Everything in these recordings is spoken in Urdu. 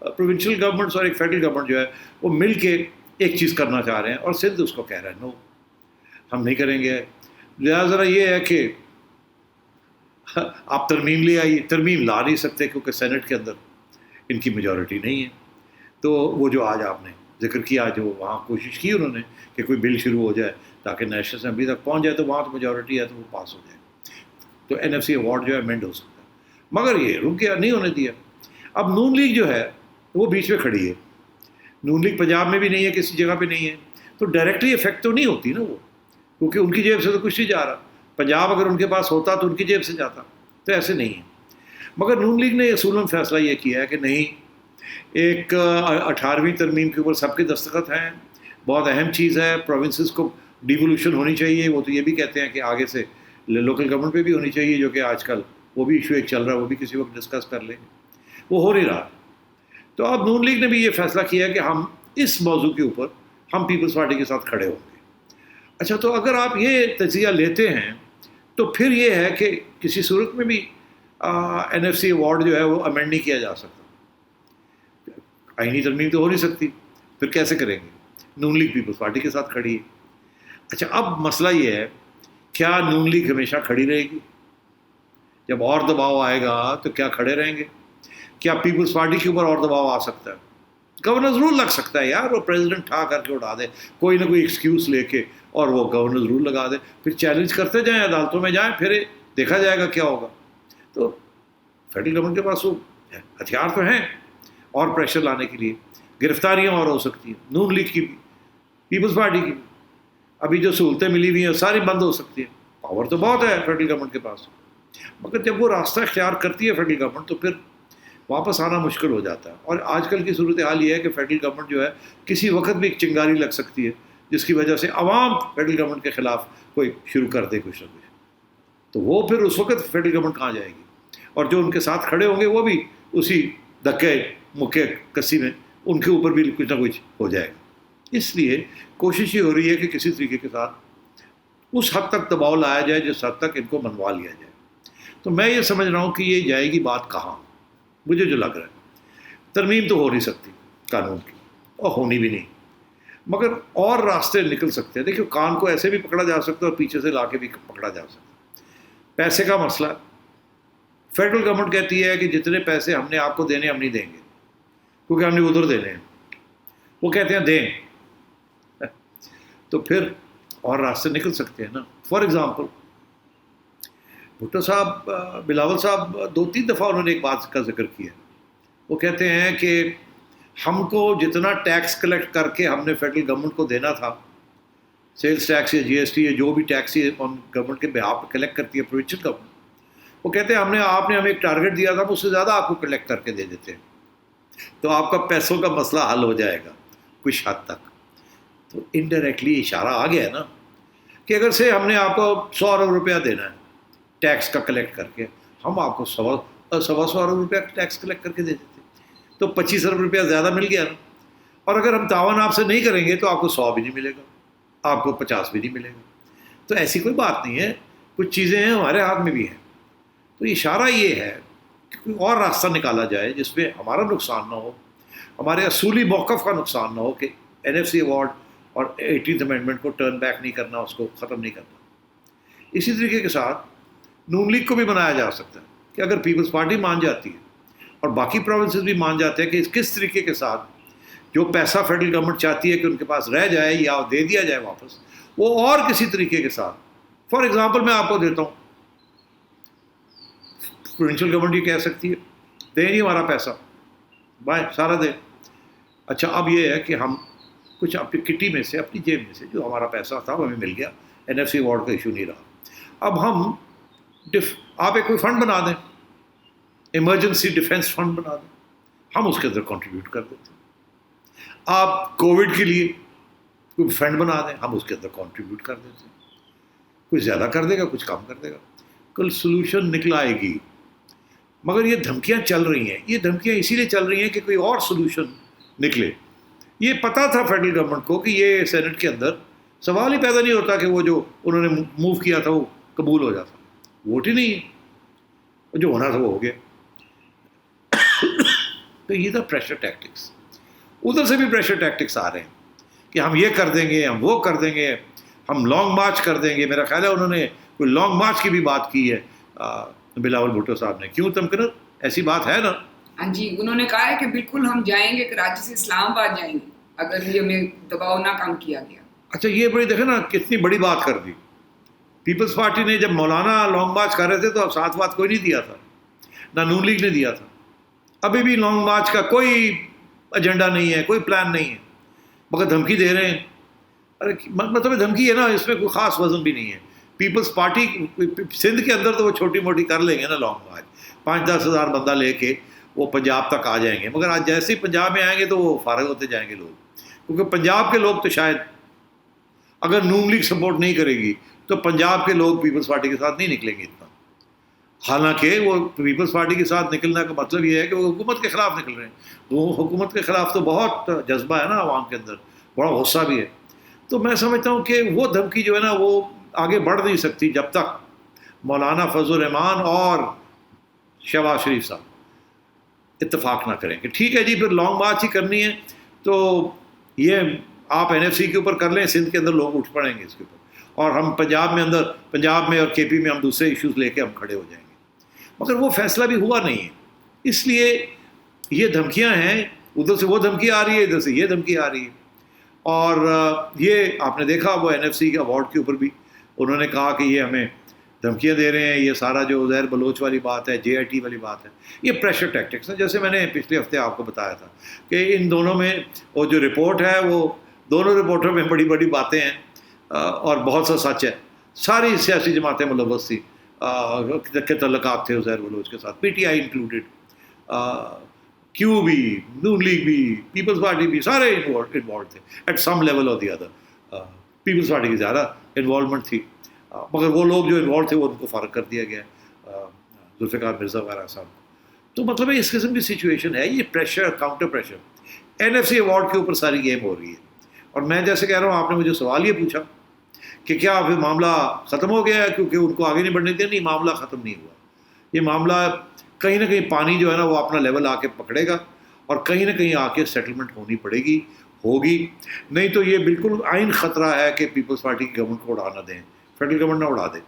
پروونشل گورنمنٹس اور ایک فیڈرل گورنمنٹ جو ہے وہ مل کے ایک چیز کرنا چاہ رہے ہیں، اور سندھ اس کو کہہ رہا ہے نو ہم نہیں کریں گے. لہٰذا یہ ہے کہ آپ ترمیم لے آئیے، ترمیم لا نہیں سکتے کیونکہ سینٹ کے اندر ان کی میجورٹی نہیں ہے. تو وہ جو آج آپ نے ذکر کیا، جو وہاں کوشش کی انہوں نے کہ کوئی بل شروع ہو جائے تاکہ نیشنل اسمبلی تک پہنچ جائے، تو وہاں تو میجورٹی ہے تو وہ پاس ہو جائے، تو NFC ایوارڈ جو ہے امینڈ ہو سکتا ہے. مگر یہ رک گیا، نہیں ہونے دیا. اب نون لیگ جو ہے وہ بیچ میں کھڑی ہے. نون لیگ پنجاب میں بھی نہیں ہے، کسی جگہ پہ نہیں ہے، تو ڈائریکٹلی افیکٹ تو نہیں ہوتی نا وہ، کیونکہ ان کی جیب سے تو کچھ نہیں جا رہا. پنجاب اگر ان کے پاس ہوتا تو ان کی جیب سے جاتا، تو ایسے نہیں ہے. مگر نون لیگ نے اصولاً فیصلہ یہ کیا ہے کہ نہیں، ایک 18ویں ترمیم کے اوپر سب کے دستخط ہیں، بہت اہم چیز ہے. پروونسز کو ڈیوولوشن ہونی چاہیے. وہ تو یہ بھی کہتے ہیں کہ آگے سے لوکل گورنمنٹ پہ بھی ہونی چاہیے، جو کہ آج کل وہ بھی ایشو ایک چل رہا ہے، وہ بھی کسی وقت ڈسکس کر لیں گے. وہ ہو نہیں رہا. تو اب نون لیگ نے بھی یہ فیصلہ کیا ہے کہ ہم اس موضوع کے اوپر ہم پیپلز پارٹی کے ساتھ کھڑے ہوں گے. اچھا، تو اگر آپ یہ تجزیہ لیتے ہیں تو پھر یہ ہے کہ کسی صورت میں بھی NFC ایوارڈ جو ہے وہ امینڈ نہیں کیا جا سکتا. آئینی ترمیم تو ہو نہیں سکتی، پھر کیسے کریں گے؟ نون لیگ پیپلز پارٹی کے ساتھ کھڑی ہے. اچھا، اب مسئلہ یہ ہے، کیا نون لیگ ہمیشہ کھڑی رہے گی؟ جب اور دباؤ آئے گا تو کیا کھڑے رہیں گے؟ کیا پیپلز پارٹی کے اوپر اور دباؤ آ سکتا ہے؟ گورنرز رول لگ سکتا ہے یار، وہ پریزیڈنٹ ٹھا کر کے اٹھا دے کوئی نہ کوئی ایکسکیوز لے کے، اور وہ گورنرز رول لگا دے. پھر چیلنج کرتے جائیں، عدالتوں میں جائیں، پھر دیکھا جائے گا کیا ہوگا. تو فیڈرل گورنمنٹ کے پاس وہ ہتھیار تو ہیں اور پریشر لانے کے لیے. گرفتاریاں اور ہو سکتی ہیں، نون لیگ کی بھی، پیپلز پارٹی کی بھی. ابھی جو سہولتیں ملی ہوئی ہیں ساری بند ہو سکتی ہیں. پاور تو بہت ہے فیڈرل گورنمنٹ کے پاس، مگر جب وہ راستہ اختیار کرتی ہے فیڈرل گورنمنٹ تو پھر واپس آنا مشکل ہو جاتا ہے. اور آج کل کی صورتحال یہ ہے کہ فیڈرل گورنمنٹ جو ہے کسی وقت بھی ایک چنگاری لگ سکتی ہے، جس کی وجہ سے عوام فیڈرل گورنمنٹ کے خلاف کوئی شروع کر دے کچھ نہ کچھ. تو وہ پھر اس وقت فیڈرل گورنمنٹ کہاں جائے گی؟ اور جو ان کے ساتھ کھڑے ہوں گے وہ بھی اسی دھکے مکے کسی میں ان کے اوپر بھی کچھ نہ کچھ ہو جائے گا. اس لیے کوشش یہ ہو رہی ہے کہ کسی طریقے کے ساتھ اس حد تک دباؤ لایا جائے جس حد تک ان کو منوا لیا جائے. تو میں یہ سمجھ رہا ہوں کہ یہ جائے گی بات کہاں. مجھے جو لگ رہا ہے ترمیم تو ہو نہیں سکتی قانون کی، اور ہونی بھی نہیں، مگر اور راستے نکل سکتے ہیں. دیکھیے، کان کو ایسے بھی پکڑا جا سکتا ہے اور پیچھے سے لا کے بھی پکڑا جا سکتا ہے. پیسے کا مسئلہ، فیڈرل گورنمنٹ کہتی ہے کہ جتنے پیسے ہم نے آپ کو دینے ہم نہیں دیں گے کیونکہ ہم نے ادھر دینے ہیں. وہ کہتے ہیں دیں، تو پھر اور راستے نکل سکتے ہیں نا. فار ایگزامپل بھٹو صاحب، بلاول صاحب 2-3 دفعہ انہوں نے ایک بات کا ذکر کیا. وہ کہتے ہیں کہ ہم کو جتنا ٹیکس کلیکٹ کر کے ہم نے فیڈرل گورنمنٹ کو دینا تھا، سیلز ٹیکس یا GST یا جو بھی ٹیکس گورنمنٹ کے بہاف پہ کلیکٹ کرتی ہے پروونشل گورنمنٹ، وہ کہتے ہیں آپ نے ہمیں ایک ٹارگیٹ دیا تھا، ہم اس سے زیادہ آپ کو کلیکٹ کر کے دے دیتے ہیں، تو آپ کا پیسوں کا مسئلہ حل ہو جائے گا کچھ حد تک. تو انڈائریکٹلی اشارہ آ گیا ہے نا کہ اگر سے ہم نے آپ کو 100 ارب روپیہ دینا ہے ٹیکس کا کلیکٹ کر کے، ہم آپ کو 100 ارب روپیہ ٹیکس کلیکٹ کر کے دے دیتے، تو 25 ارب روپیہ زیادہ مل گیا نا. اور اگر ہم تعاون آپ سے نہیں کریں گے تو آپ کو 100 بھی نہیں ملے گا، آپ کو 50 بھی نہیں ملے گا. تو ایسی کوئی بات نہیں ہے، کچھ چیزیں ہیں ہمارے ہاتھ میں بھی ہیں. تو اشارہ یہ ہے کہ کوئی اور راستہ نکالا جائے جس میں ہمارا نقصان نہ ہو، ہمارے اصولی موقف کا نقصان نہ ہو کہ NFC ایوارڈ اور 18th امینڈمنٹ کو ٹرن بیک نہیں کرنا، اس کو ختم نہیں کرنا. اسی طریقے کے ساتھ نون لیگ کو بھی بنایا جا سکتا ہے کہ اگر پیپلز پارٹی مان جاتی ہے اور باقی پروونسز بھی مان جاتے ہیں کہ کس طریقے کے ساتھ جو پیسہ فیڈرل گورنمنٹ چاہتی ہے کہ ان کے پاس رہ جائے یا دے دیا جائے واپس، وہ اور کسی طریقے کے ساتھ. فار ایگزامپل میں آپ کو دیتا ہوں، پروونشل گورنمنٹ یہ کہہ سکتی ہے دے نہیں ہمارا پیسہ، بائے سارا دے. اچھا، اب یہ ہے کہ ہم کچھ اپنی کٹی میں سے، اپنی جیب میں سے جو ہمارا پیسہ تھا وہ ہمیں مل گیا، NFC ایوارڈ کا ایشو نہیں رہا. اب ہم آپ ایک کوئی فنڈ بنا دیں، ایمرجنسی ڈیفینس فنڈ بنا دیں، ہم اس کے اندر کنٹریبیوٹ کر دیتے ہیں. آپ کووڈ کے لیے کوئی فنڈ بنا دیں، ہم اس کے اندر کنٹریبیوٹ کر دیتے ہیں. کچھ زیادہ کر دے گا، کچھ کم کر دے گا، کل سلوشن نکل آئے گی. مگر یہ دھمکیاں چل رہی ہیں، یہ دھمکیاں اسی لیے چل رہی ہیں کہ کوئی اور سلوشن نکلے. یہ پتہ تھا فیڈرل گورنمنٹ کو کہ یہ سینٹ کے اندر سوال ہی پیدا نہیں ہوتا کہ وہ جو انہوں نے موو کیا تھا وہ قبول ہو جاتا. ووٹ ہی نہیں ہے، جو ہونا تھا وہ ہو گیا. تو یہ تھا پریشر ٹیکٹکس. ادھر سے بھی پریشر ٹیکٹکس آ رہے ہیں کہ ہم یہ کر دیں گے, ہم وہ کر دیں گے, ہم لانگ مارچ کر دیں گے. میرا خیال ہے انہوں نے کوئی لانگ مارچ کی بھی بات کی ہے بلاول بھٹو صاحب نے. کیوں تمکنر, ایسی بات ہے نا؟ ہاں جی, انہوں نے کہا ہے کہ بالکل ہم جائیں گے, کراچی سے اسلام آباد جائیں گے اگر یہ ہمیں دباؤ نہ کام کیا گیا. اچھا, یہ بڑی دیکھیں نا کتنی بڑی بات کر دی. پیپلز پارٹی نے جب مولانا لانگ مارچ کر رہے تھے تو اب ساتھ بات کوئی نہیں دیا تھا, نہ نون لیگ نے دیا تھا. ابھی بھی لانگ مارچ کا کوئی ایجنڈا نہیں ہے, کوئی پلان نہیں ہے, مگر دھمکی دے رہے ہیں. ارے مطلب دھمکی ہے نا, اس میں کوئی خاص وزن بھی نہیں ہے. پیپلز پارٹی سندھ کے اندر تو وہ چھوٹی موٹی کر لیں گے نا لانگ مارچ, 5-10 ہزار بندہ لے کے وہ پنجاب تک آ جائیں گے. مگر آج جیسے ہی پنجاب میں آئیں گے تو وہ فارغ ہوتے جائیں گے لوگ, کیونکہ پنجاب کے لوگ تو شاید اگر نون لیگ سپورٹ نہیں کرے گی تو پنجاب کے لوگ پیپلز پارٹی کے ساتھ نہیں نکلیں گے اتنا. حالانکہ وہ پیپلز پارٹی کے ساتھ نکلنے کا مطلب یہ ہے کہ وہ حکومت کے خلاف نکل رہے ہیں. وہ حکومت کے خلاف تو بہت جذبہ ہے نا عوام کے اندر, بڑا غصہ بھی ہے. تو میں سمجھتا ہوں کہ وہ دھمکی جو ہے نا وہ آگے بڑھ نہیں سکتی جب تک مولانا فضل الرحمان اور شہباز شریف صاحب اتفاق نہ کریں کہ ٹھیک ہے جی پھر لانگ مارچ ہی کرنی ہے تو یہ آپ NFC کے اوپر کر لیں, سندھ کے اندر لوگ اٹھ پڑیں گے اس کے اوپر, اور ہم پنجاب میں اور KP میں ہم دوسرے ایشوز لے کے ہم کھڑے ہو جائیں گے. مگر وہ فیصلہ بھی ہوا نہیں ہے, اس لیے یہ دھمکیاں ہیں, ادھر سے وہ دھمکی آ رہی ہے, ادھر سے یہ دھمکی آ رہی ہے. اور یہ آپ نے دیکھا وہ NFC کے ایوارڈ کے اوپر بھی انہوں نے کہا کہ یہ ہمیں دھمکیاں دے رہے ہیں. یہ سارا جو عزیر بلوچ والی بات ہے, JIT والی بات ہے, یہ پریشر ٹیکٹکس ہے. جیسے میں نے پچھلے ہفتے آپ کو بتایا تھا کہ ان دونوں میں وہ جو رپورٹ ہے وہ دونوں رپورٹوں میں بڑی بڑی باتیں ہیں اور بہت سا سچ ہے. ساری سیاسی جماعتیں ملوث تھیں کے تعلقات تھے عزیر بلوچ کے ساتھ, PTI انکلوڈیڈ, Q بھی, نون لیگ بھی, پیپلز پارٹی بھی, سارے انوالوڈ تھے ایٹ سم لیول اور دی ادر. پیپلز پارٹی کی زیادہ انوالومنٹ تھی, مگر وہ لوگ جو انوالو تھے وہ ان کو فارغ کر دیا گیا, ذوالفقار مرزا وغیرہ صاحب. تو مطلب ہے اس قسم کی سچویشن ہے. یہ pressure, counter pressure, NFC award کے اوپر ساری گیم ہو رہی ہے. اور میں جیسے کہہ رہا ہوں, آپ نے مجھے سوال یہ پوچھا کہ کیا پھر معاملہ ختم ہو گیا ہے کیونکہ ان کو آگے نہیں بڑھنے دیا. نہیں, معاملہ ختم نہیں ہوا. یہ معاملہ کہیں نہ کہیں پانی جو ہے نا وہ اپنا لیول آ کے پکڑے گا اور کہیں نہ کہیں آ کے سیٹلمنٹ ہونی پڑے گی, ہوگی. نہیں تو یہ بالکل عین خطرہ ہے کہ پیپلز پارٹی کی گورنمنٹ کو اڑا نہ دیں, فیڈرل گورنمنٹ نہ اڑا دے.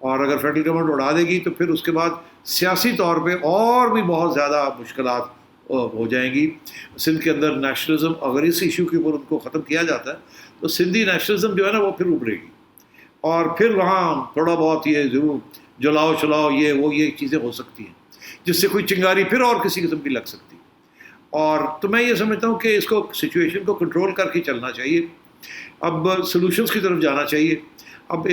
اور اگر فیڈرل گورنمنٹ اڑا دے گی تو پھر اس کے بعد سیاسی طور پہ اور بھی بہت زیادہ مشکلات ہو جائیں گی. سندھ کے اندر نیشنلزم اگر اس ایشو کے اوپر ان کو ختم کیا جاتا ہے تو سندھی نیشنلزم جو ہے نا وہ پھر ابھرے گی, اور پھر وہاں تھوڑا بہت یہ ضرور جلاؤ چلاؤ یہ چیزیں ہو سکتی ہیں جس سے کوئی چنگاری پھر اور کسی قسم کی لگ سکتی. اور تو میں یہ سمجھتا ہوں کہ اس کو سچویشن کو کنٹرول کر کے چلنا چاہیے. اب سلوشنز کی طرف جانا چاہیے. اب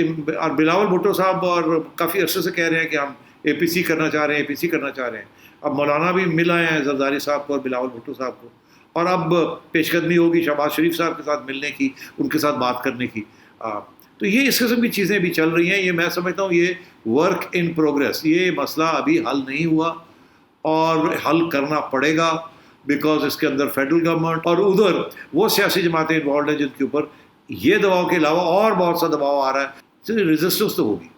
بلاول بھٹو صاحب اور کافی عرصے سے کہہ رہے ہیں کہ ہم APC کرنا چاہ رہے ہیں. اب مولانا بھی مل آئے ہیں زرداری صاحب کو اور بلاول بھٹو صاحب کو, اور اب پیش قدمی ہوگی شہباز شریف صاحب کے ساتھ ملنے کی, ان کے ساتھ بات کرنے کی. تو یہ اس قسم کی چیزیں بھی چل رہی ہیں. یہ میں سمجھتا ہوں یہ ورک ان پروگریس. یہ مسئلہ ابھی حل نہیں ہوا اور حل کرنا پڑے گا, بیکاز اس کے اندر فیڈرل گورنمنٹ اور ادھر وہ سیاسی جماعتیں انوالوڈ ہیں جن کے اوپر یہ دباؤ کے علاوہ اور بہت سا دباؤ آ رہا ہے. ریزسٹنس تو ہوگی.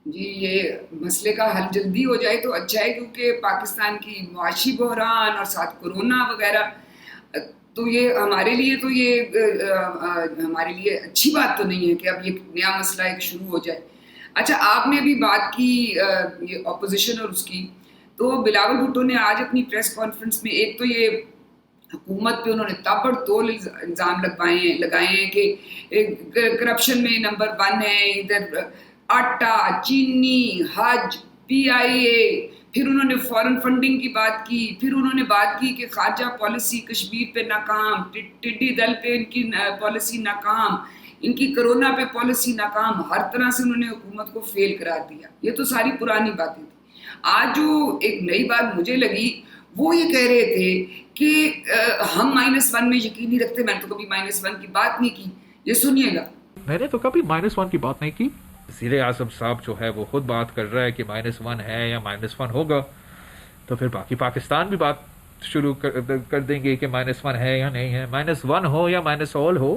جی, یہ مسئلے کا حل جلدی ہو جائے تو اچھا ہے, کیونکہ پاکستان کی معاشی بحران اور ساتھ کورونا وغیرہ, تو یہ ہمارے لیے اچھی بات تو نہیں ہے کہ اب یہ نیا مسئلہ ایک شروع ہو جائے. اچھا, آپ نے ابھی بات کی یہ اپوزیشن اور اس کی, تو بلاول بھٹو نے آج اپنی پریس کانفرنس میں ایک تو یہ حکومت پہ انہوں نے تابڑ توڑ الزام لگائے ہیں کہ کرپشن میں نمبر 1 ہے, ادھر آٹا, چینی, حج, PIA, پھر انہوں نے فارن فنڈنگ کی بات کی, پھر انہوں نے بات کی کہ خارجہ پالیسی کشمیر پہ ناکام, ٹڈی دل پہ ان کی پالیسی ناکام, ان کی کرونا پہ پالیسی ناکام, ہر طرح سے انہوں نے حکومت کو فیل قرار دیا. یہ تو ساری پرانی باتیں تھیں. آج جو ایک نئی بات مجھے لگی وہ یہ کہہ رہے تھے کہ ہم -1 میں یقین نہیں رکھتے. میں نے تو کبھی -1 کی بات نہیں کی. یہ سنیے گا. میں نے تو کبھی -1 کی بات نہیں کی. وزیر اعظم صاحب جو ہے وہ خود بات کر رہا ہے کہ -1 ہے یا -1 ہوگا, تو پھر باقی پاکستان بھی بات شروع کر دیں گے کہ -1 ہے یا نہیں ہے. -1 ہو یا -all ہو,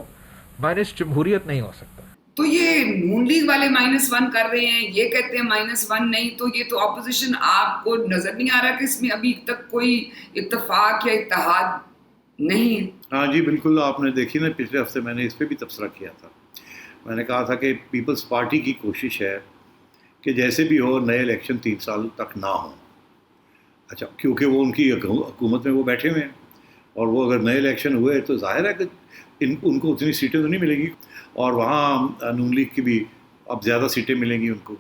مائنس جمہوریت نہیں ہو سکتا. تو یہ نون لیگ والے -1 کر رہے ہیں, یہ کہتے ہیں -1 نہیں, تو یہ تو اپوزیشن آپ کو نظر نہیں آ رہا کہ اس میں ابھی تک کوئی اتفاق یا اتحاد نہیں ہے؟ ہاں جی بالکل, آپ نے دیکھی نا پچھلے ہفتے میں نے اس پہ بھی تبصرہ کیا تھا. میں نے کہا تھا کہ پیپلز پارٹی کی کوشش ہے کہ جیسے بھی ہو نئے الیکشن 3 سال تک نہ ہوں. اچھا, کیونکہ وہ ان کی حکومت میں وہ بیٹھے ہوئے ہیں, اور وہ اگر نئے الیکشن ہوئے تو ظاہر ہے کہ ان کو اتنی سیٹیں تو نہیں ملیں گی, اور وہاں نون لیگ کی بھی اب زیادہ سیٹیں ملیں گی ان کو,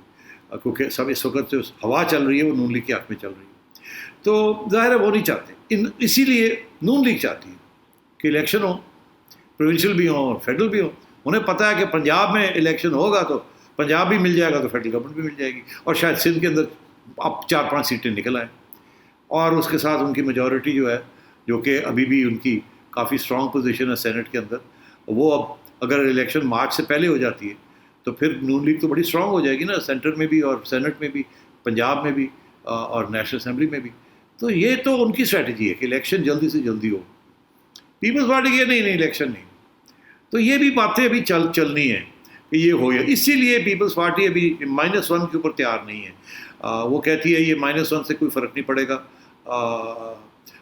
کیونکہ سب اس وقت جو ہوا چل رہی ہے وہ نون لیگ کے حق میں چل رہی ہے. تو ظاہر ہے وہ نہیں چاہتے, اسی لیے نون لیگ چاہتی ہے کہ الیکشن ہو, پروونشل بھی ہوں اور فیڈرل بھی ہوں. انہیں پتہ ہے کہ پنجاب میں الیکشن ہوگا تو پنجاب بھی مل جائے گا تو فیڈرل گورنمنٹ بھی مل جائے گی, اور شاید سندھ کے اندر اب 4-5 سیٹیں نکل آئیں, اور اس کے ساتھ ان کی میجورٹی جو ہے, جو کہ ابھی بھی ان کی کافی اسٹرانگ پوزیشن ہے سینٹ کے اندر, وہ اب اگر الیکشن مارچ سے پہلے ہو جاتی ہے تو پھر نون لیگ تو بڑی اسٹرانگ ہو جائے گی نا, سینٹر میں بھی اور سینٹ میں بھی, پنجاب میں بھی اور نیشنل اسمبلی میں بھی. تو یہ تو ان کی اسٹریٹجی ہے کہ الیکشن جلدی سے جلدی ہو. پیپلز پارٹی کی نہیں الیکشن نہیں. تو یہ بھی باتیں ابھی چلنی ہیں کہ یہ ہو, اسی لیے پیپلز پارٹی ابھی -1 کے اوپر تیار نہیں ہے. وہ کہتی ہے یہ -1 سے کوئی فرق نہیں پڑے گا,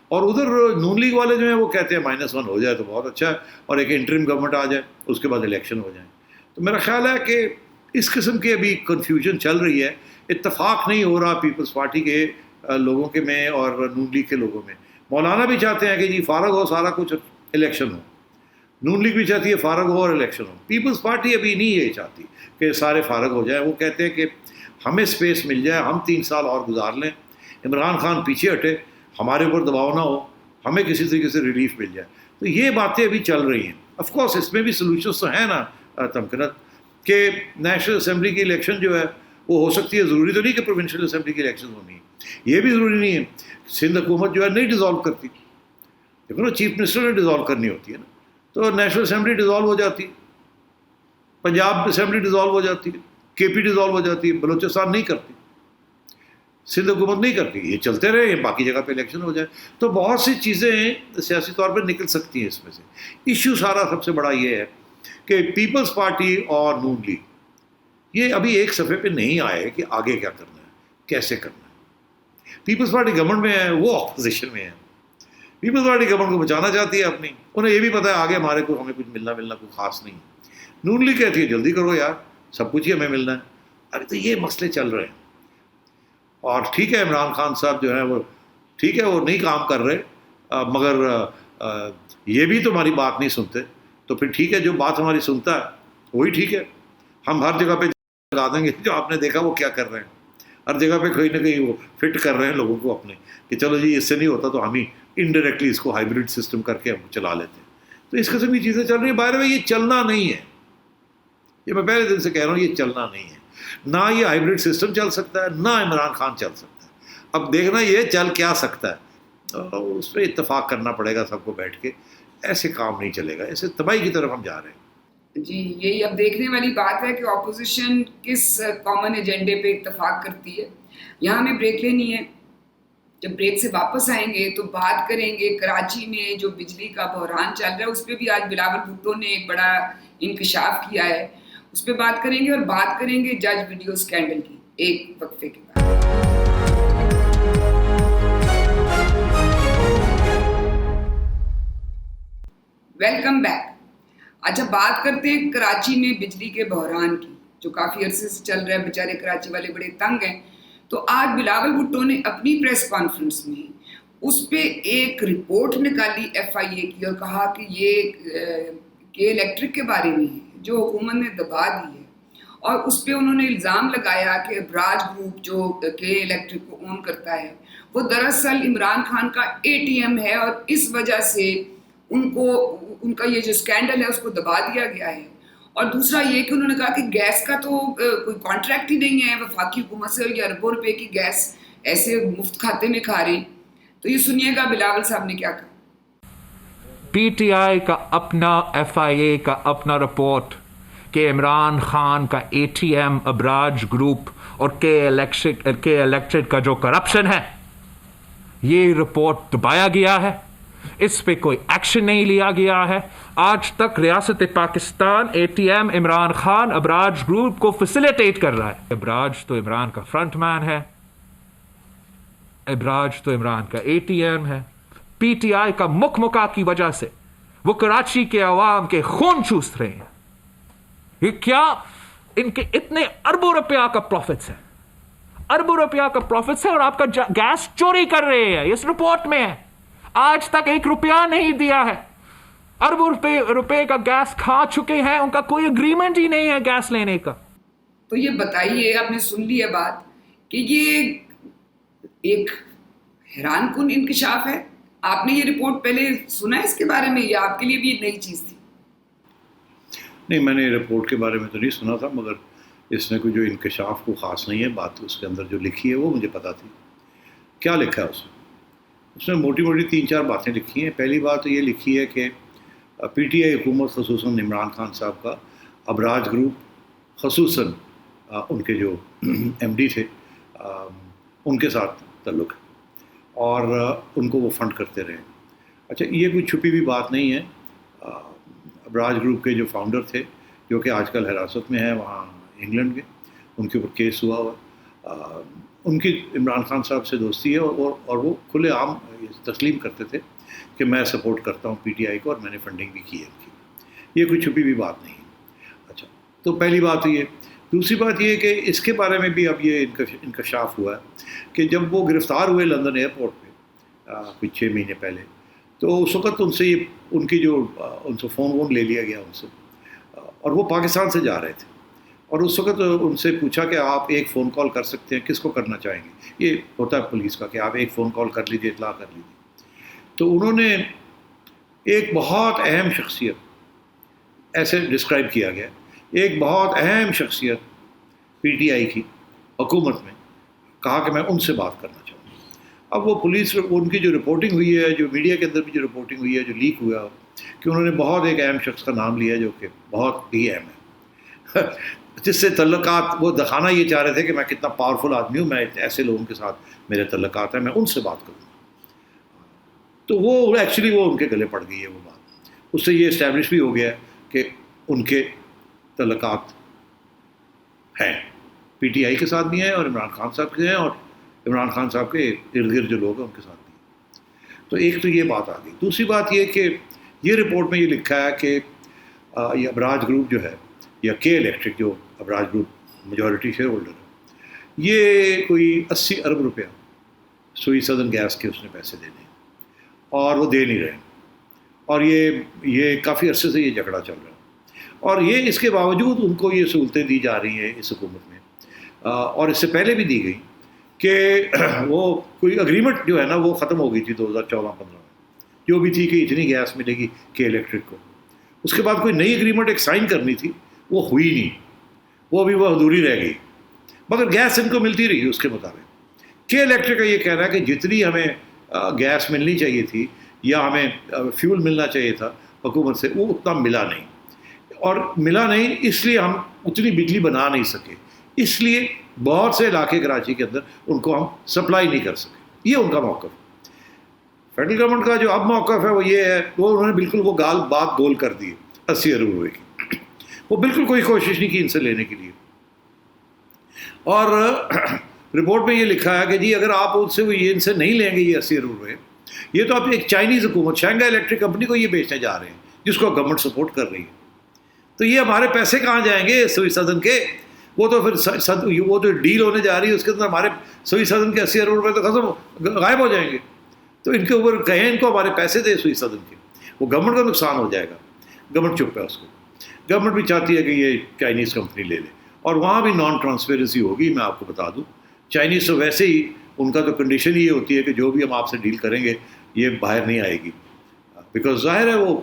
اور ادھر نون لیگ والے جو ہیں وہ کہتے ہیں -1 ہو جائے تو بہت اچھا ہے, اور ایک انٹرم گورنمنٹ آ جائے اس کے بعد الیکشن ہو جائیں. تو میرا خیال ہے کہ اس قسم کی ابھی کنفیوژن چل رہی ہے, اتفاق نہیں ہو رہا پیپلز پارٹی کے لوگوں کے میں اور نون لیگ کے لوگوں میں. مولانا بھی چاہتے ہیں کہ جی فارغ ہو سارا کچھ, الیکشن ہو. نون لیگ بھی چاہتی ہے فارغ ہو اور الیکشن ہو. پیپلز پارٹی ابھی نہیں یہ چاہتی کہ سارے فارغ ہو جائیں. وہ کہتے ہیں کہ ہمیں اسپیس مل جائے, ہم 3 سال اور گزار لیں, عمران خان پیچھے ہٹے, ہمارے اوپر دباؤ نہ ہو, ہمیں کسی طریقے سے ریلیف مل جائے. تو یہ باتیں ابھی چل رہی ہیں. آف کورس اس میں بھی سلوشنس تو ہیں نا تمکنت, کہ نیشنل اسمبلی کی الیکشن جو ہے وہ ہو سکتی ہے, ضروری تو نہیں کہ پروونشل اسمبلی کی الیکشن ہونی ہے, یہ بھی ضروری نہیں ہے. سندھ حکومت جو ہے نہیں ڈیزالو کرتی, دیکھو نا چیف منسٹر نے ڈیزالو کرنی ہوتی ہے نا, تو نیشنل اسمبلی ڈیزالو ہو جاتی ہے, پنجاب اسمبلی ڈیزالو ہو جاتی ہے, کے پی ڈیزالو ہو جاتی ہے, بلوچستان نہیں کرتی, سندھ حکومت نہیں کرتی. یہ چلتے رہے, باقی جگہ پہ الیکشن ہو جائے. تو بہت سی چیزیں سیاسی طور پہ نکل سکتی ہیں اس میں سے. ایشو سارا سب سے بڑا یہ ہے کہ پیپلز پارٹی اور نون لیگ یہ ابھی ایک صفحے پہ نہیں آئے کہ آگے کیا کرنا ہے, کیسے کرنا ہے. پیپلز پارٹی گورنمنٹ میں ہے, وہ اپوزیشن میں ہے. پیپلز پارٹی گورنمنٹ کو بچانا چاہتی ہے اپنی, انہیں یہ بھی پتہ ہے آگے ہمیں کچھ ملنا کوئی خاص نہیں. نون لیگ کہتی ہے جلدی کرو یار, سب کچھ ہی ہمیں ملنا ہے. ارے تو یہ مسئلے چل رہے ہیں. اور ٹھیک ہے عمران خان صاحب جو ہیں وہ ٹھیک ہے وہ نہیں کام کر رہے, مگر یہ بھی تو ہماری بات نہیں سنتے. تو پھر ٹھیک ہے, جو بات ہماری سنتا ہے وہی ٹھیک ہے. ہم ہر جگہ پہ لگا دیں گے, جو آپ نے دیکھا وہ کیا کر رہے ہیں, ہر جگہ پہ کہیں نہ کہیں وہ فٹ کر رہے ہیں لوگوں کو اپنے, کہ چلو جی اس سے نہیں ہوتا تو ہم ہی انڈائریکٹلی اس کو ہائیبریڈ سسٹم کر کے ہم چلا لیتے ہیں. تو اس قسم کی چیزیں چل رہی ہیں. باہر میں یہ چلنا نہیں ہے, یہ میں پہلے دن سے کہہ رہا ہوں, یہ چلنا نہیں ہے. نہ یہ ہائیبریڈ سسٹم چل سکتا ہے, نہ عمران خان چل سکتا ہے. اب دیکھنا یہ چل کیا سکتا ہے, اس پہ اتفاق کرنا پڑے گا سب کو بیٹھ کے. ایسے کام نہیں چلے گا, ایسے تباہی کی طرف ہم جا رہے ہیں. جی یہی اب دیکھنے والی بات ہے کہ اپوزیشن کس کامن ایجنڈے پہ اتفاق کرتی ہے. یہاں ہمیں بریک لینی ہے. جب بریک سے واپس آئیں گے تو بات کریں گے کراچی میں جو بجلی کا بحران چل رہا ہے, اس پہ بھی آج بلاول بھٹو نے ایک بڑا انکشاف کیا ہے, اس پہ بات کریں گے. اور بات کریں گے جج ویڈیو اسکینڈل کی ایک وقفے کے بعد. Welcome back. اچھا بات کرتے ہیں کراچی میں بجلی کے بحران کی, جو کافی عرصے سے چل رہا ہے. بیچارے کراچی والے بڑے تنگ ہیں. تو آج بلاول بھٹو نے اپنی پریس کانفرنس میں اس پہ ایک رپورٹ نکالی FIA کی, اور کہا کہ یہ کے الیکٹرک کے بارے میں ہے جو حکومت نے دبا دی ہے. اور اس پہ انہوں نے الزام لگایا کہ ابراج گروپ جو کے الیکٹرک کو اون کرتا ہے وہ دراصل عمران خان کا ATM ہے, اور اس وجہ سے ان کا یہ جو اسکینڈل ہے اس کو دبا دیا گیا ہے. اور دوسرا یہ کہ انہوں نے کہا کہ گیس کا تو کوئی کانٹریکٹ ہی نہیں ہے وفاقی حکومت سے, یہ اربوں روپے کی گیس ایسے مفت کھاتے میں کھا رہی. تو یہ سنیے گا بلاول صاحب نے کیا کہا. PTI کا اپنا FIA کا اپنا رپورٹ کہ عمران خان کا ATM ابراج گروپ اور کے الیکٹرک کا جو کرپشن ہے, یہ رپورٹ دبایا گیا ہے. اس پہ کوئی ایکشن نہیں لیا گیا ہے. آج تک ریاست پاکستان ATM عمران خان ابراج گروپ کو فیسیلیٹیٹ کر رہا ہے. ابراج تو عمران کا فرنٹ مین ہے, ابراج تو عمران کا ATM ہے. PTI کا مکمکا کی وجہ سے وہ کراچی کے عوام کے خون چوس رہے ہیں. یہ کیا ان کے اتنے اربوں روپیہ کا پروفٹس ہے, اربوں روپیہ کا پروفٹس ہے, اور آپ کا گیس چوری کر رہے ہیں. اس رپورٹ میں ہے, آج تک 1 روپیہ نہیں دیا ہے. اربوں روپے کا گیس کھا چکے ہیں, ان کا کوئی اگریمنٹ ہی نہیں ہے گیس لینے کا. تو یہ بتائیے, آپ نے سن لی ہے بات کہ یہ ایک حیران کن انکشاف ہے. آپ نے یہ رپورٹ پہلے سنا ہے اس کے بارے میں, یا آپ کے لیے بھی یہ نئی چیز تھی؟ نہیں, میں نے رپورٹ کے بارے میں تو نہیں سنا تھا, مگر اس میں کوئی جو انکشاف کو خاص نہیں ہے. بات اس کے اندر جو لکھی ہے وہ مجھے پتہ تھی. کیا لکھا ہے اس میں موٹی موٹی 3-4 باتیں لکھی ہیں. پہلی بات تو یہ لکھی ہے کہ PTI حکومت خصوصاً عمران خان صاحب کا ابراج گروپ خصوصاً ان کے جو MD تھے ان کے ساتھ تعلق ہے اور ان کو وہ فنڈ کرتے رہے. اچھا, یہ کوئی چھپی ہوئی بات نہیں ہے. ابراج گروپ کے جو فاؤنڈر تھے, جو کہ آج کل حراست میں ہیں وہاں انگلینڈ کے, ان کے اوپر کیس ہوا ہوا. ان کی عمران خان صاحب سے دوستی ہے اور وہ کھلے عام تسلیم کرتے تھے کہ میں سپورٹ کرتا ہوں PTI کو, اور میں نے فنڈنگ بھی کی ہے ان کی. یہ کوئی چھپی ہوئی بات نہیں ہے. اچھا, تو پہلی بات یہ. دوسری بات یہ کہ اس کے بارے میں بھی اب یہ انکشاف ہوا ہے کہ جب وہ گرفتار ہوئے لندن ایئرپورٹ پہ کچھ 6 مہینے پہلے, تو اس وقت ان سے ان کی جو ان سے فون لے لیا گیا ان سے, اور وہ پاکستان سے جا رہے تھے. اور اس وقت ان سے پوچھا کہ آپ ایک فون کال کر سکتے ہیں, کس کو کرنا چاہیں گے؟ یہ ہوتا ہے پولیس کا کہ آپ ایک فون کال کر لیجیے, اطلاع کر لیجیے. تو انہوں نے ایک بہت اہم شخصیت, ایسے ڈسکرائب کیا گیا, ایک بہت اہم شخصیت PTI کی حکومت میں, کہا کہ میں ان سے بات کرنا چاہوں گا. اب وہ پولیس, ان کی جو رپورٹنگ ہوئی ہے, جو میڈیا کے اندر بھی جو رپورٹنگ ہوئی ہے, جو لیک ہوا کہ انہوں نے بہت ایک اہم شخص کا نام لیا جو کہ بہت ہی اہم ہے, جس سے تعلقات وہ دکھانا یہ چاہ رہے تھے کہ میں کتنا پاورفل آدمی ہوں, میں ایسے لوگوں کے ساتھ میرے تعلقات ہیں, میں ان سے بات کروں. تو وہ ایکچولی وہ ان کے گلے پڑ گئی ہے وہ بات. اس سے یہ اسٹیبلش بھی ہو گیا کہ ان کے تعلقات ہیں, PTI کے ساتھ بھی ہیں اور عمران خان صاحب کے ہیں, اور عمران خان صاحب کے ارد گرد جو لوگ ہیں ان کے ساتھ بھی. تو ایک تو یہ بات آ گئی. دوسری بات یہ کہ یہ رپورٹ میں یہ لکھا ہے کہ یہ ابراج گروپ جو ہے, یا K الیکٹرک جو Abraaj group majority share holder ہے, یہ کوئی 80 ارب روپیہ سوئی سدرن گیس کے اس نے پیسے دینے ہیں, اور وہ دے نہیں رہے. اور یہ کافی عرصے سے یہ جھگڑا چل رہا ہے, اور یہ اس کے باوجود ان کو یہ سہولتیں دی جا رہی ہیں اس حکومت میں, اور اس سے پہلے بھی دی گئی کہ وہ کوئی اگریمنٹ جو ہے نا وہ ختم ہو گئی تھی 2014-15 میں, جو بھی تھی کہ اتنی گیس ملے گی K الیکٹرک کو. اس کے بعد کوئی نئی اگریمنٹ ایک سائن کرنی تھی, وہ ہوئی نہیں, وہ بھی وہ ادھوری رہ گئی, مگر گیس ان کو ملتی رہی اس کے مطابق. K الیکٹرک کا یہ کہنا ہے کہ جتنی ہمیں گیس ملنی چاہیے تھی یا ہمیں فیول ملنا چاہیے تھا حکومت سے, وہ اتنا ملا نہیں, اور ملا نہیں اس لیے ہم اتنی بجلی بنا نہیں سکے, اس لیے بہت سے علاقے کراچی کے اندر ان کو ہم سپلائی نہیں کر سکے. یہ ان کا موقف. فیڈرل گورنمنٹ کا جو اب موقف ہے وہ یہ ہے, وہ انہوں نے بالکل وہ بات گول کر دی 80 ارب روپے کی. وہ بالکل کوئی کوشش نہیں کی ان سے لینے کے لیے. اور رپورٹ میں یہ لکھا ہے کہ جی اگر آپ ان سے نہیں لیں گے یہ 80 ارب روپے, یہ تو آپ ایک چائنیز حکومت شینگھائی الیکٹرک کمپنی کو یہ بیچنے جا رہے ہیں جس کو گورنمنٹ سپورٹ کر رہی ہے. تو یہ ہمارے پیسے کہاں جائیں گے سوئی سدن کے؟ وہ تو پھر وہ جو ڈیل ہونے جا رہی ہے اس کے اندر ہمارے سوئی سدن کے 80 ارب روپے تو ختم غائب ہو جائیں گے. تو ان کے اوپر کہیں ان کو ہمارے پیسے دے سوئی سدن کے, وہ گورنمنٹ کا نقصان ہو جائے گا. گورنمنٹ چپ ہے, اس کو گورنمنٹ بھی چاہتی ہے کہ یہ چائنیز کمپنی لے لے, اور وہاں بھی نان ٹرانسپیرنسی ہوگی. میں آپ کو بتا دوں, چائنیز تو ویسے ہی ان کا تو کنڈیشن یہ ہوتی ہے کہ جو بھی ہم آپ سے ڈیل کریں گے یہ باہر نہیں آئے گی, بیکاز ظاہر ہے وہ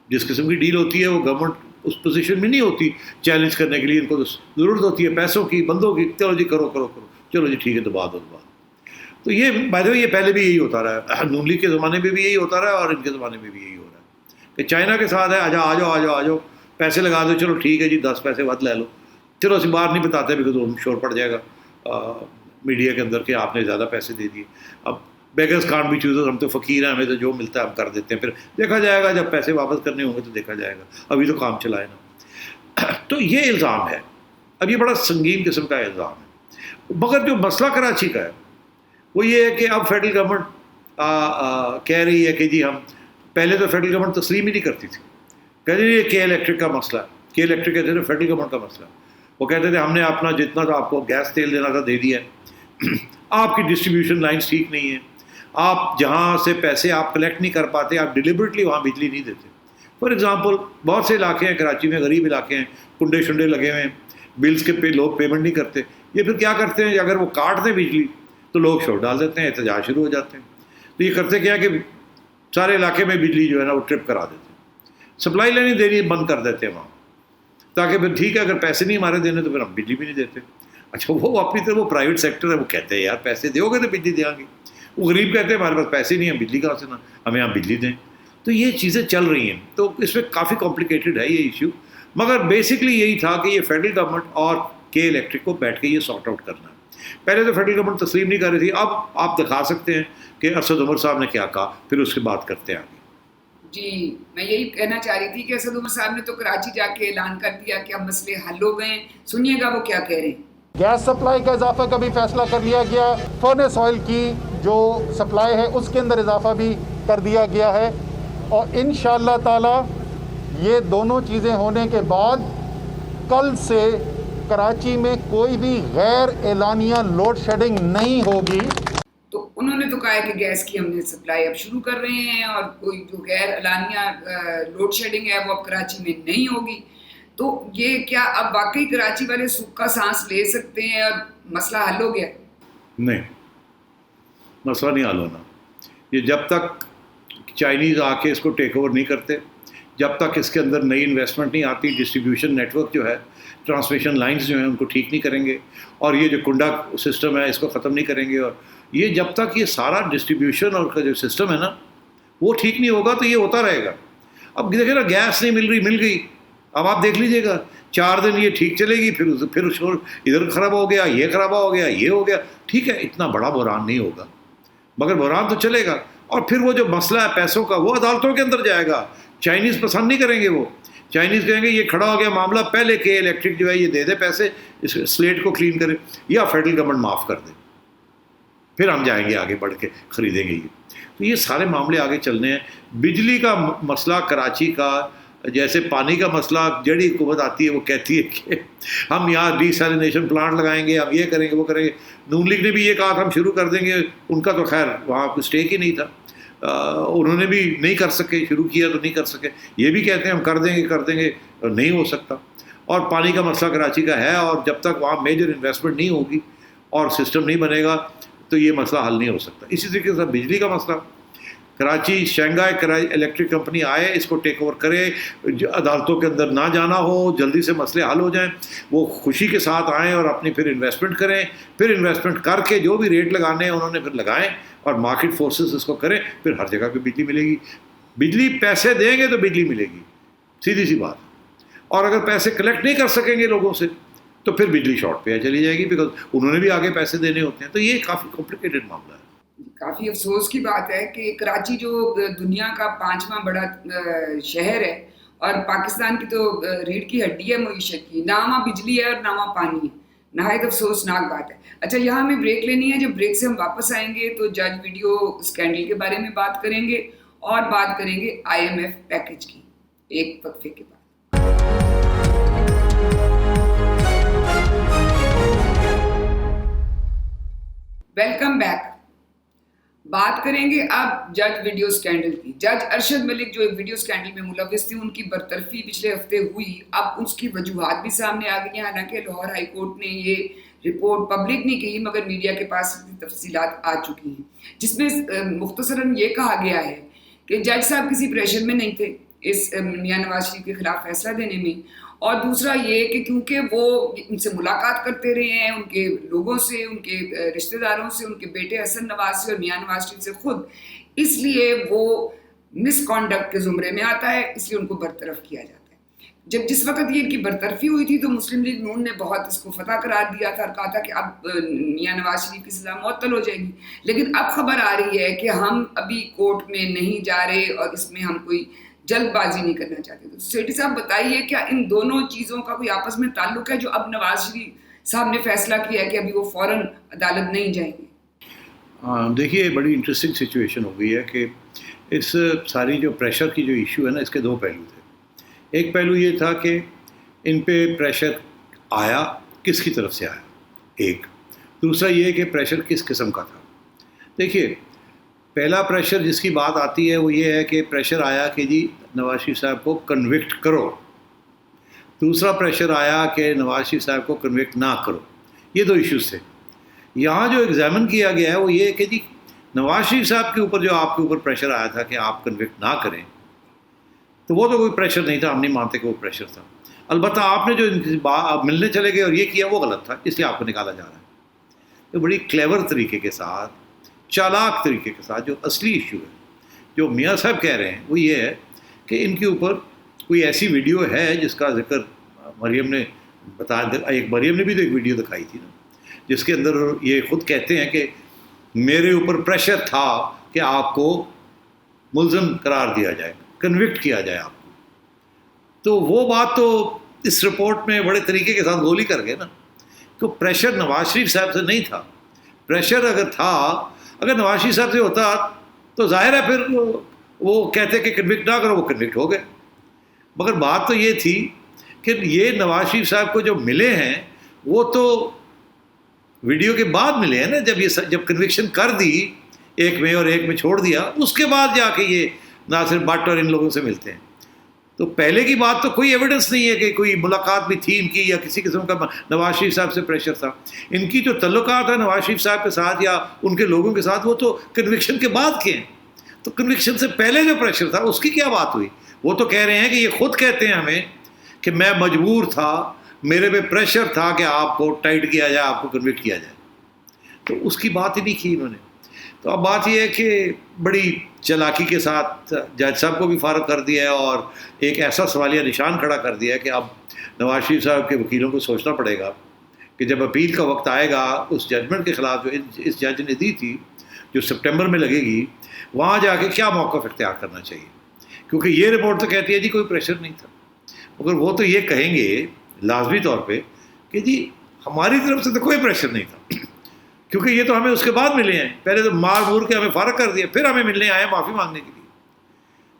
جس قسم کی ڈیل ہوتی ہے وہ گورنمنٹ اس پوزیشن میں نہیں ہوتی چیلنج کرنے کے لیے. ان کو تو ضرورت ہوتی ہے پیسوں کی, بندوں کی, چلو جی کرو, چلو جی ٹھیک ہے دبا دو. تو یہ بائی دا وے یہ پہلے بھی یہی ہوتا رہا ہے, نون لیگ کے زمانے میں بھی یہی ہوتا رہا ہے, اور ان کے زمانے میں بھی یہی ہو رہا ہے کہ چائنا کے ساتھ ہے آ جاؤ پیسے لگا دو, چلو ٹھیک ہے جی 10 پیسے ود لے لو, چلو اسی باہر نہیں بتاتے بیکاز شور پڑ جائے گا میڈیا کے اندر کہ آپ نے زیادہ پیسے دے دیے. اب بیگرز کانٹ بی چوزرز، ہم تو فقیر ہیں، ہمیں تو جو ملتا ہے ہم کر دیتے ہیں، پھر دیکھا جائے گا جب پیسے واپس کرنے ہوں گے تو دیکھا جائے گا، ابھی تو کام چلائے نا. تو یہ الزام ہے. اب یہ بڑا سنگین قسم کا الزام ہے. مگر جو مسئلہ کراچی کا ہے وہ یہ ہے کہ اب فیڈرل گورنمنٹ کہہ رہی ہے کہ جی ہم، پہلے تو فیڈرل گورنمنٹ تسلیم ہی نہیں کرتی تھی، کہتے تھے یہ کے الیکٹرک کا مسئلہ ہے، کے الیکٹرک کہتے تھے فیڈرل گورنمنٹ کا مسئلہ ہے. وہ کہتے تھے ہم نے اپنا جتنا تو آپ کو گیس تیل دینا تھا دے دیا ہے، آپ کی ڈسٹریبیوشن لائنس ٹھیک نہیں ہیں، آپ جہاں سے پیسے آپ کلیکٹ نہیں کر پاتے آپ ڈیلیبریٹلی وہاں بجلی نہیں دیتے. فار ایگزامپل بہت سے علاقے ہیں کراچی میں، غریب علاقے ہیں، کنڈے شنڈے لگے ہوئے ہیں، بلز کے لوگ پیمنٹ نہیں کرتے. یہ پھر کیا کرتے ہیں، اگر وہ کاٹ دیں بجلی تو لوگ شوٹ ڈال دیتے ہیں، احتجاج شروع ہو جاتے ہیں. تو یہ کرتے کیا کہ سارے علاقے میں بجلی جو ہے نا وہ ٹرپ کرا دیتے ہیں، سپلائی لینی دینی بند کر دیتے ہیں وہاں، تاکہ پھر ٹھیک ہے اگر پیسے نہیں ہمارے دینے تو پھر ہم بجلی بھی نہیں دیتے. اچھا وہ اپنی طرف وہ پرائیویٹ سیکٹر ہے، وہ کہتے ہیں یار پیسے دو گے تو بجلی دیں گے. وہ غریب کہتے ہیں ہمارے پاس پیسے نہیں ہیں، بجلی کہاں سے، نہ ہمیں آپ بجلی دیں. تو یہ چیزیں چل رہی ہیں. تو اس میں کافی کمپلیکیٹڈ ہے یہ ایشو، مگر بیسکلی یہی تھا کہ یہ فیڈرل گورنمنٹ اور کے الیکٹرک کو بیٹھ کے یہ سارٹ آؤٹ کرنا ہے. پہلے تو فیڈرل گورنمنٹ تسلیم نہیں کر رہی تھی، اب آپ دکھا سکتے ہیں کہ ارشد عمر صاحب نے کیا کہا، پھر اس کے بعد کرتے ہیں آگے. جی میں یہی کہنا چاہ رہی تھی کہ اسد عمر صاحب نے تو کراچی جا کے اعلان کر دیا کہ اب مسئلے حل ہو گئے ہیں. سنیے گا وہ کیا کہہ رہے ہیں. گیس سپلائی کا اضافہ کا بھی فیصلہ کر لیا گیا، فرنس آئل کی جو سپلائی ہے اس کے اندر اضافہ بھی کر دیا گیا ہے، اور انشاءاللہ تعالی یہ دونوں چیزیں ہونے کے بعد کل سے کراچی میں کوئی بھی غیر اعلانیہ لوڈ شیڈنگ نہیں ہوگی. تو انہوں نے تو کہا ہے کہ گیس کی ہم نے سپلائی اب شروع کر رہے ہیں اور کوئی جو غیر اعلانیہ لوڈ شیڈنگ ہے وہ اب کراچی میں نہیں ہوگی. تو یہ کیا اب واقعی کراچی والے سکھ کا سانس لے سکتے ہیں اور مسئلہ حل ہو گیا؟ نہیں، مسئلہ نہیں حل ہونا. یہ جب تک چائنیز آ کے اس کو ٹیک اوور نہیں کرتے، جب تک اس کے اندر نئی انویسٹمنٹ نہیں آتی، ڈسٹریبیوشن نیٹ ورک جو ہے، ٹرانسمیشن لائنز جو ہیں ان کو ٹھیک نہیں کریں گے، اور یہ جو کنڈا سسٹم ہے اس کو ختم نہیں کریں گے، اور یہ جب تک یہ سارا ڈسٹریبیوشن اور کا جو سسٹم ہے نا وہ ٹھیک نہیں ہوگا تو یہ ہوتا رہے گا. اب دیکھیں نا گیس نہیں مل رہی، مل گئی، اب آپ دیکھ لیجئے گا 4 دن یہ ٹھیک چلے گی، پھر ادھر خراب ہو گیا، یہ خراب ہو گیا، یہ ہو گیا. ٹھیک ہے اتنا بڑا بحران نہیں ہوگا مگر بحران تو چلے گا. اور پھر وہ جو مسئلہ ہے پیسوں کا وہ عدالتوں کے اندر جائے گا. چائنیز پسند نہیں کریں گے، وہ چائنیز کہیں گے یہ کھڑا ہو گیا معاملہ، پہلے کے الیکٹرک جو ہے یہ دے دے پیسے، اس سلیٹ کو کلین کرے، یا فیڈرل گورنمنٹ معاف کر دے، پھر ہم جائیں گے آگے بڑھ کے خریدیں گے. تو یہ سارے معاملے آگے چلنے ہیں. بجلی کا مسئلہ کراچی کا، جیسے پانی کا مسئلہ، جڑی حکومت آتی ہے وہ کہتی ہے کہ ہم یہاں ڈی سیلینیشن پلانٹ لگائیں گے، ہم یہ کریں گے وہ کریں گے. نون لیگ نے بھی یہ کہا تھا ہم شروع کر دیں گے، ان کا تو خیر وہاں کوئی اسٹیک ہی نہیں تھا، انہوں نے بھی نہیں کر سکے، شروع کیا تو نہیں کر سکے. یہ بھی کہتے ہیں ہم کر دیں گے، نہیں ہو سکتا. اور پانی کا مسئلہ کراچی کا ہے، اور جب تک وہاں میجر انویسٹمنٹ نہیں ہوگی اور سسٹم نہیں بنے گا تو یہ مسئلہ حل نہیں ہو سکتا. اسی طریقے سے بجلی کا مسئلہ، کراچی شنگھائی الیکٹرک کمپنی آئے، اس کو ٹیک اوور کرے، عدالتوں کے اندر نہ جانا ہو، جلدی سے مسئلے حل ہو جائیں، وہ خوشی کے ساتھ آئیں اور اپنی پھر انویسٹمنٹ کریں، پھر انویسٹمنٹ کر کے جو بھی ریٹ لگانے ہیں انہوں نے پھر لگائیں، اور مارکیٹ فورسز اس کو کریں، پھر ہر جگہ پہ بجلی ملے گی. بجلی پیسے دیں گے تو بجلی ملے گی، سیدھی سی بات. اور اگر پیسے کلیکٹ نہیں کر سکیں گے لوگوں سے تو پھر بجلی شارٹ پہ چلی جائے گی، بیکاز انہوں نے بھی آگے پیسے دینے ہوتے ہیں. تو یہ کافی کمپلیکیٹڈ معاملہ ہے. کافی افسوس کی بات ہے کہ کراچی جو دنیا کا 5واں بڑا شہر ہے اور پاکستان کی تو ریڑھ کی ہڈی ہے معیشت کی، نہ وہاں بجلی ہے اور نہ وہاں پانی ہے. نہایت افسوسناک بات ہے. اچھا یہاں ہمیں بریک لینی ہے، جب بریک سے ہم واپس آئیں گے تو جج ویڈیو اسکینڈل کے بارے میں بات کریں گے اور بات کریں گے IMF پیکج کی، ایک وقفے کے بعد. Welcome back. بات کریں گے اب جج ویڈیو اسکینڈل کی. جج ارشد ملک جو ایک ویڈیو اسکینڈل میں ملوث تھی، ان کی برطرفی پچھلے ہفتے ہوئی. اب اس کی وجوہات بھی سامنے آ گئی ہیں. حالانکہ لاہور ہائی کورٹ نے یہ رپورٹ پبلک نہیں کی مگر میڈیا کے پاس تفصیلات آ چکی ہیں، جس میں مختصراً یہ کہا گیا ہے کہ جج صاحب کسی پریشر میں نہیں تھے اس میاں نواز شریف کے خلاف فیصلہ دینے میں. اور دوسرا یہ کہ کیونکہ وہ ان سے ملاقات کرتے رہے ہیں، ان کے لوگوں سے، ان کے رشتہ داروں سے، ان کے بیٹے حسن نواز سے اور میاں نواز شریف سے خود، اس لیے وہ مس کانڈکٹ کے زمرے میں آتا ہے، اس لیے ان کو برطرف کیا جاتا ہے. جب جس وقت یہ ان کی برطرفی ہوئی تھی تو مسلم لیگ نون نے بہت اس کو فتح قرار دیا تھا اور کہا تھا کہ اب میاں نواز شریف کی سزا معطل ہو جائے گی. لیکن اب خبر آ رہی ہے کہ ہم ابھی کورٹ میں نہیں جا رہے اور اس میں ہم کوئی جلد بازی نہیں کرنا چاہتے. تو سیٹھی صاحب بتائیے کیا ان دونوں چیزوں کا کوئی آپس میں تعلق ہے جو اب نواز شریف صاحب نے فیصلہ کیا ہے کہ ابھی وہ فوراً عدالت نہیں جائیں گے؟ دیکھیے بڑی انٹرسٹنگ سچویشن ہو گئی ہے کہ اس ساری جو پریشر کی جو ایشو ہے نا، اس کے دو پہلو تھے. ایک پہلو یہ تھا کہ ان پہ پریشر آیا کس کی طرف سے آیا، ایک. دوسرا یہ کہ پریشر کس قسم کا تھا. دیکھیے پہلا پریشر جس کی بات آتی ہے وہ یہ ہے کہ پریشر آیا کہ جی نواز شریف صاحب کو کنوکٹ کرو. دوسرا پریشر آیا کہ نواز شریف صاحب کو کنوکٹ نہ کرو. یہ دو ایشوز تھے. یہاں جو ایگزامن کیا گیا ہے وہ یہ ہے کہ جی نواز شریف صاحب کے اوپر جو آپ کے اوپر پریشر آیا تھا کہ آپ کنوکٹ نہ کریں، تو وہ تو کوئی پریشر نہیں تھا، ہم نہیں مانتے کہ وہ پریشر تھا. البتہ آپ نے جو ملنے چلے گئے اور یہ کیا وہ غلط تھا، اس لیے آپ کو نکالا جا رہا ہے. تو بڑی کلیور طریقے کے ساتھ، چالاک طریقے کے ساتھ جو اصلی ایشو ہے جو میاں صاحب کہہ رہے ہیں وہ یہ ہے کہ ان کے اوپر کوئی ایسی ویڈیو ہے جس کا ذکر مریم نے بتایا. مریم نے بھی تو ایک ویڈیو دکھائی تھی نا، جس کے اندر یہ خود کہتے ہیں کہ میرے اوپر پریشر تھا کہ آپ کو ملزم قرار دیا جائے، کنوکٹ کیا جائے آپ کو. تو وہ بات تو اس رپورٹ میں بڑے طریقے کے ساتھ گولی کر گئے نا، کہ پریشر نواز شریف صاحب سے نہیں تھا. پریشر اگر تھا، اگر نواز شریف صاحب سے ہوتا تو ظاہر ہے پھر وہ کہتے کہ کنوکٹ نہ کرو، وہ کنوکٹ ہو گئے. مگر بات تو یہ تھی کہ یہ نواز شریف صاحب کو جو ملے ہیں وہ تو ویڈیو کے بعد ملے ہیں نا، جب کنوکشن کر دی ایک میں اور ایک میں چھوڑ دیا، اس کے بعد جا کے یہ ناصر بٹ اور ان لوگوں سے ملتے ہیں. تو پہلے کی بات تو کوئی ایویڈنس نہیں ہے کہ کوئی ملاقات بھی تھی ان کی یا کسی قسم کا نواز شریف صاحب سے پریشر تھا. ان کی جو تعلقات ہیں نواز شریف صاحب کے ساتھ یا ان کے لوگوں کے ساتھ وہ تو کنوکشن کے بعد کے ہیں. تو کنوکشن سے پہلے جو پریشر تھا اس کی کیا بات ہوئی؟ وہ تو کہہ رہے ہیں کہ یہ خود کہتے ہیں ہمیں کہ میں مجبور تھا، میرے پہ پریشر تھا کہ آپ کو ٹائٹ کیا جائے، آپ کو کنوکٹ کیا جائے. تو اس کی بات ہی نہیں کی انہوں نے. تو اب بات یہ ہے کہ بڑی چالاکی کے ساتھ جج صاحب کو بھی فارغ کر دیا ہے اور ایک ایسا سوالیہ نشان کھڑا کر دیا ہے کہ اب نواز شریف صاحب کے وکیلوں کو سوچنا پڑے گا کہ جب اپیل کا وقت آئے گا اس ججمنٹ کے خلاف جو اس جج نے دی تھی، جو سپٹمبر میں لگے گی، وہاں جا کے کیا موقف اختیار کرنا چاہیے. کیونکہ یہ رپورٹ تو کہتی ہے جی کوئی پریشر نہیں تھا، مگر وہ تو یہ کہیں گے لازمی طور پہ کہ جی ہماری طرف سے تو کوئی پریشر نہیں تھا، کیونکہ یہ تو ہمیں اس کے بعد ملے ہیں. پہلے تو مار مور کے ہمیں فارغ کر دیا، پھر ہمیں ملنے آئے معافی مانگنے کے لیے.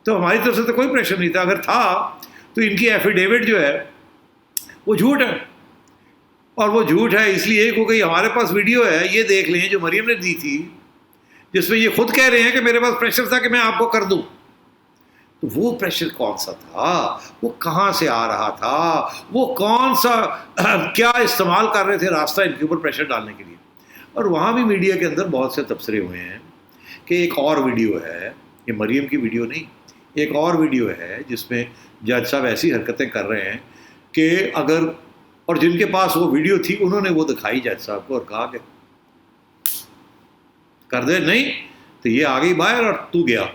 تو ہماری طرف سے تو کوئی پریشر نہیں تھا. اگر تھا تو ان کی ایفیڈیوٹ جو ہے وہ جھوٹ ہے، اور وہ جھوٹ ہے اس لیے کیونکہ ہمارے پاس ویڈیو ہے، یہ دیکھ لیں جو مریم نے دی تھی، جس میں یہ خود کہہ رہے ہیں کہ میرے پاس پریشر تھا کہ میں آپ کو کر دوں. تو وہ پریشر کون سا تھا، وہ کہاں سے آ رہا تھا، وہ کون سا کیا استعمال کر رہے تھے راستہ ان کے اوپر پریشر ڈالنے کے لیے. اور وہاں بھی میڈیا کے اندر بہت سے تبصرے ہوئے ہیں کہ ایک اور ویڈیو ہے، یہ مریم کی ویڈیو نہیں، ایک اور ویڈیو ہے جس میں جج صاحب ایسی حرکتیں کر رہے ہیں کہ اگر، اور جن کے پاس وہ ویڈیو تھی انہوں نے وہ دکھائی جج صاحب کو اور کہا کہ کر دے، نہیں تو یہ آ گئی باہر اور تو گیا.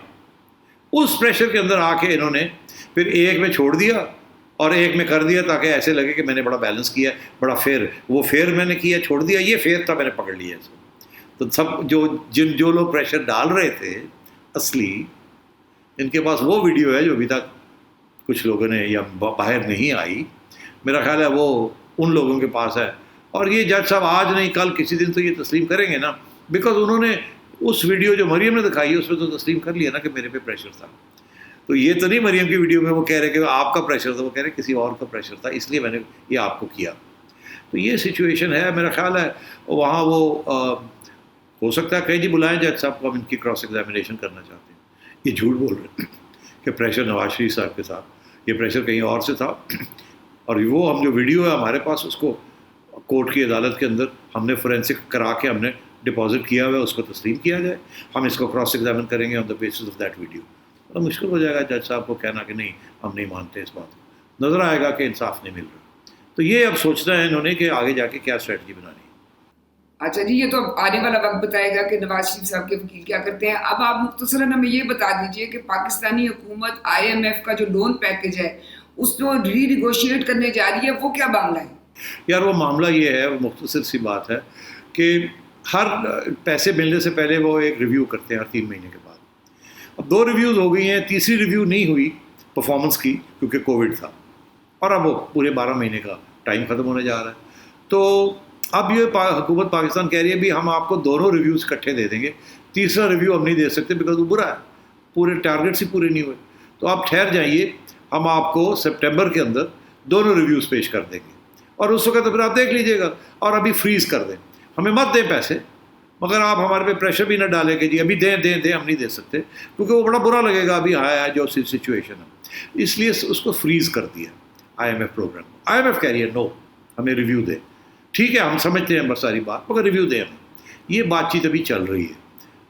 اس پریشر کے اندر آ کے انہوں نے پھر ایک میں چھوڑ دیا اور ایک میں کر دیا تاکہ ایسے لگے کہ میں نے بڑا بیلنس کیا، بڑا فیئر، وہ فیئر میں نے کیا، چھوڑ دیا، یہ فیئر تھا، میں نے پکڑ لیا اس کو. تو سب جو لوگ پریشر ڈال رہے تھے اصلی، ان کے پاس وہ ویڈیو ہے جو ابھی تک کچھ لوگوں نے یا باہر نہیں آئی، میرا خیال ہے وہ ان لوگوں کے پاس ہے. اور یہ جج صاحب آج نہیں کل کسی دن تو یہ تسلیم کریں گے نا، بیکاز انہوں نے اس ویڈیو جو مریم نے دکھائی ہے اس میں تو تسلیم کر لیا نا کہ میرے پہ پریشر تھا. تو یہ تو نہیں مریم کی ویڈیو میں وہ کہہ رہے کہ آپ کا پریشر تھا، وہ کہہ رہے کسی اور کا پریشر تھا، اس لیے میں نے یہ آپ کو کیا. تو یہ سچویشن ہے. میرا خیال ہے وہاں وہ ہو سکتا ہے کہیں جی بلائیں جج صاحب کو، ہم ان کی کراس ایگزامینیشن کرنا چاہتے ہیں. یہ جھوٹ بول رہے ہیں کہ پریشر نواز شریف صاحب کے ساتھ، یہ پریشر کہیں اور سے تھا. اور وہ ہم جو ویڈیو ہے ہمارے پاس، اس کو کورٹ کی عدالت کے اندر ہم نے فورینسک کرا کے ہم نے ڈپازٹ کیا ہوا ہے، اس کو تسلیم کیا جائے. ہم اس کو کراس ایگزامن کریں گے on the basis of that video. اور مشکل ہو جائے گا جج صاحب کو کہنا کہ نہیں ہم نہیں مانتے اس بات کو، نظر آئے گا کہ انصاف نہیں مل رہا. تو یہ اب سوچنا ہے انہوں نے کہ آگے جا کے کیا اسٹریٹجی بنانی ہے. اچھا جی، یہ تو اب آنے والا وقت بتائے گا کہ نواز شریف صاحب کے وکیل کیا کرتے ہیں. اب آپ مختصراً ہمیں یہ بتا دیجئے کہ پاکستانی حکومت IMF کا جو لون پیکج ہے اس کو ری نیگوشیٹ کرنے جا رہی ہے، وہ کیا معاملہ ہے؟ یار وہ معاملہ یہ ہے، وہ مختصر سی بات ہے کہ ہر پیسے ملنے سے پہلے وہ ایک ریویو کرتے ہیں ہر 3 مہینے کے بعد. اب 2 ریویوز ہو گئی ہیں، تیسری ریویو نہیں ہوئی پرفارمنس کی کیونکہ کووڈ تھا، اور اب وہ پورے 12 مہینے کا ٹائم ختم ہونے جا رہا ہے. تو اب یہ حکومت پاکستان کہہ رہی ہے بھی ہم آپ کو دونوں ریویوز اکٹھے دے دیں گے، تیسرا ریویو ہم نہیں دے سکتے بیکاز وہ برا ہے، پورے ٹارگیٹس ہی پورے نہیں ہوئے. تو آپ ٹھہر جائیے، ہم آپ کو سپٹمبر کے اندر دونوں ریویوز پیش کر دیں گے، اور اس وقت پھر آپ دیکھ لیجیے گا، اور ابھی فریز کر دیں، ہمیں مت دیں پیسے، مگر آپ ہمارے پہ پریشر بھی نہ ڈالیں کہ جی ابھی دیں ہم نہیں دے سکتے، کیونکہ وہ بڑا برا لگے گا ابھی ہے جو سچویشن ہے. اس لیے اس کو فریز کر دیا IMF پروگرام. IMF کہہ رہی ہے نو، ہمیں ریویو دیں. ٹھیک ہے، ہم سمجھتے ہیں بس ساری بات، مگر ریویو دیں ہمیں. یہ بات چیت ابھی چل رہی ہے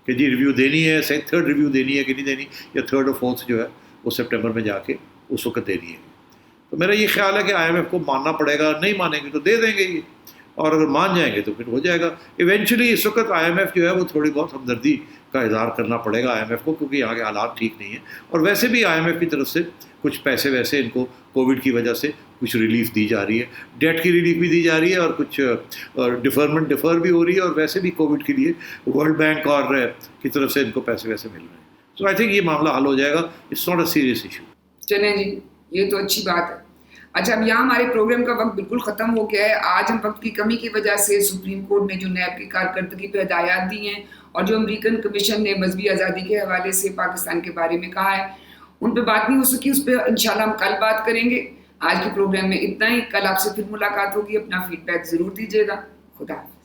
کہ جی ریویو دینی ہے، 3rd ریویو دینی ہے کہ نہیں دینی، یا 3rd اور 4th جو ہے وہ سپٹمبر میں جا کے اس وقت دینی ہے. تو میرا یہ خیال ہے کہ IMF کو ماننا پڑے گا، نہیں مانیں گے تو دے دیں گے یہ، اور اگر مان جائیں گے تو پھر ہو جائے گا. ایونچولی اس وقت IMF جو ہے وہ تھوڑی بہت ہمدردی کا اظہار کرنا پڑے گا IMF کو، کیونکہ یہاں کے حالات ٹھیک نہیں ہیں، اور ویسے بھی IMF کی طرف سے کچھ پیسے ویسے ان کو کووڈ کی وجہ سے کچھ ریلیف دی جا رہی ہے، ڈیٹ کی ریلیف بھی دی جا رہی ہے، اور کچھ ڈیفر بھی ہو رہی ہے، اور ویسے بھی کووڈ کے لیے ورلڈ بینک اور کی طرف سے ان کو پیسے ویسے مل رہے ہیں. سو آئی تھنک یہ معاملہ حل ہو جائے گا، it's not a serious issue. چلیں جی، یہ تو اچھی بات ہے. اچھا، اب یہاں ہمارے پروگرام کا وقت بالکل ختم ہو گیا ہے. آج ہم وقت کی کمی کی وجہ سے سپریم کورٹ نے جو نیب کی کارکردگی پہ ہدایات دی ہیں، اور جو امریکن کمیشن نے مذہبی آزادی کے حوالے سے پاکستان کے بارے میں کہا ہے، ان پہ بات نہیں ہو سکی. اس پہ انشاءاللہ ہم کل بات کریں گے. آج کے پروگرام میں اتنا ہی. کل آپ سے پھر ملاقات ہوگی. اپنا فیڈ بیک ضرور دیجیے گا. خدا حافظ.